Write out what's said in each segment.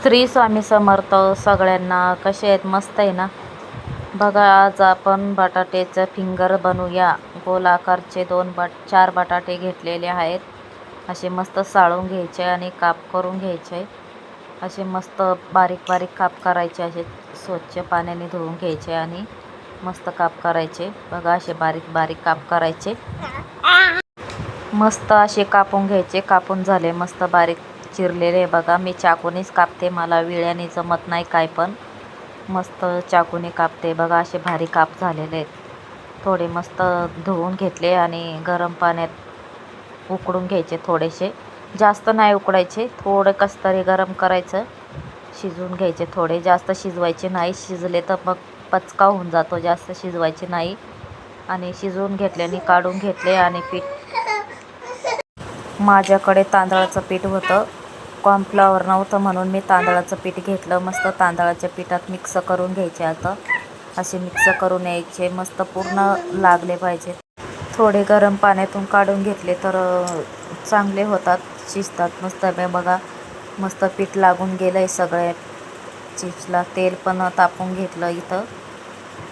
श्री स्वामी समर्थ सगळ्यांना. कसे आहेत? मस्त आहे ना. बघा, आज आपण बटाट्याचं फिंगर बनवूया. गोल आकारचे 4 बटाटे घेतलेले आहेत. असे मस्त साळून घ्यायचे आणि काप करून घ्यायचे. असे मस्त बारीक बारीक काप करायचे. असे स्वच्छ पाण्याने धुवून घ्यायचे आणि मस्त काप करायचे. बघा, असे बारीक बारीक काप करायचे. मस्त असे कापून घ्यायचे. कापून झाले मस्त बारीक चिरलेले. बघा, मी चाकूनेच कापते, मला विळ्याने जमत नाही काय, पण मस्त चाकूने कापते. बघा, असे भारी काप झालेले आहेत. थोडे मस्त धुवून घेतले आणि गरम पाण्यात उकडून घ्यायचे. थोडेसे, जास्त नाही उकडायचे, थोडं कसतरी गरम करायचं. शिजवून घ्यायचे. थोडे जास्त शिजवायचे नाही, शिजले तर मग पचका होऊन जातो. जास्त शिजवायचे नाही. आणि शिजवून घेतल्याने काढून घेतले. आणि माझ्याकडे तांदळाचं पीठ होतं, कॉर्नफ्लॉवर नव्हतं, म्हणून मी तांदळाचं पीठ घेतलं. मस्त तांदळाच्या पिठात मिक्स करून घ्यायचे. आता असे मिक्स करून यायचे. मस्त पूर्ण लागले पाहिजे. थोडे गरम पाण्यातून काढून घेतले तर चांगले होतात, शिजतात मस्त. बघा, मस्त पीठ लागून गेलं आहे सगळ्या चिप्सला. तेल पण तापून घेतलं इथं.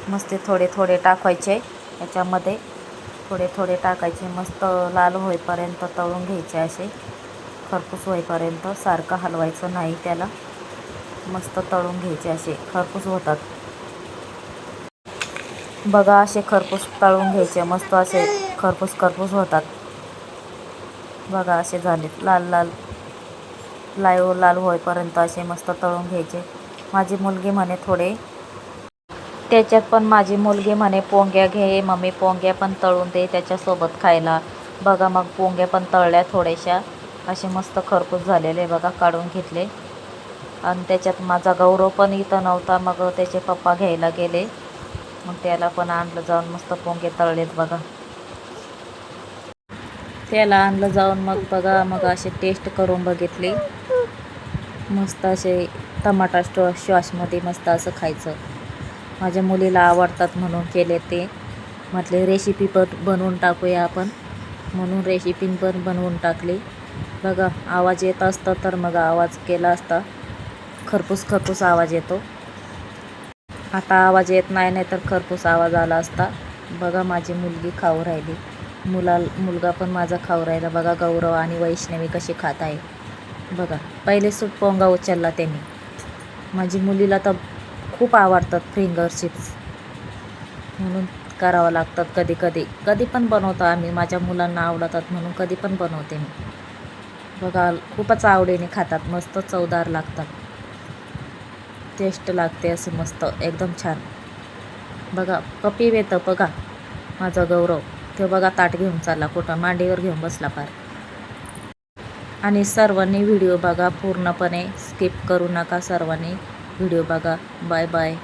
मस्त थोडे थोडे टाकायचे याच्यामध्ये, थोडे थोडे टाकायचे. मस्त लाल होईपर्यंत तळून घ्यायचे. असे खरपूस होईपर्यंत, सारखं हलवायचं नाही त्याला. मस्त तळून घ्यायचे. असे खरपूस होतात. बघा, असे खरपूस तळून घ्यायचे. मस्त असे खरपूस खरपूस होतात. बघा, असे झाले लाल लाल लाल होईपर्यंत असे मस्त तळून घ्यायचे. माझी मुलगी म्हणे थोडे, त्याच्यात पण माझी मुलगी म्हणे पोंग्या घे मम्मी, पोंग्या पण तळून दे त्याच्यासोबत खायला. बघा, मग पोंग्या पण तळल्या थोड्याशा. असे मस्त खरपूस झालेले. बघा, काढून घेतले. आणि त्याच्यात माझा गौरव पण इथं नव्हता, मग त्याचे पप्पा घ्यायला गेले. मग त्याला पण आणलं जाऊन. मस्त पोंगे तळलेत बघा, त्याला आणलं जाऊन. मग बघा, मग असे टेस्ट करून बघितली. मस्त असे टमाटा सॉसमध्ये मस्त असं खायचं. माझ्या मुलीला आवडतात म्हणून केले ते. म्हटले रेसिपी पण बनवून टाकूया आपण, म्हणून रेसिपी पण बनवून टाकली. बघा, आवाज येत असता तर मग आवाज केला असता. खरपूस खरपूस आवाज येतो. आता आवाज येत नाही, नाही तर खरपूस आवाज आला असता. बघा, माझी मुलगी खाऊ राहिली. मुलगा पण माझा खाऊ राहिला. बघा, गौरव आणि वैष्णवी कशी खात आहे. बघा, पहिले सूट पोंगा उचलला त्यांनी. माझी मुलीला तर खूप आवडतात फिंगर चिप्स, म्हणून करावं लागतात कधी कधी. कधी पण बनवतो आम्ही, माझ्या मुलांना आवडतात म्हणून कधी पण बनवते मी. बघा, खूपच आवडीने खातात. मस्त चवदार लागतात, टेस्ट लागते असे मस्त एकदम छान. बघा, पप्पी येतं. बघा, माझा गौरव ते बघा ताट घेऊन चालला, कुठं मांडीवर घेऊन बसला पार. आणि सर्वांनी व्हिडिओ बघा पूर्णपणे, स्किप करू नका. सर्वांनी व्हिडिओ बघा. Bye bye.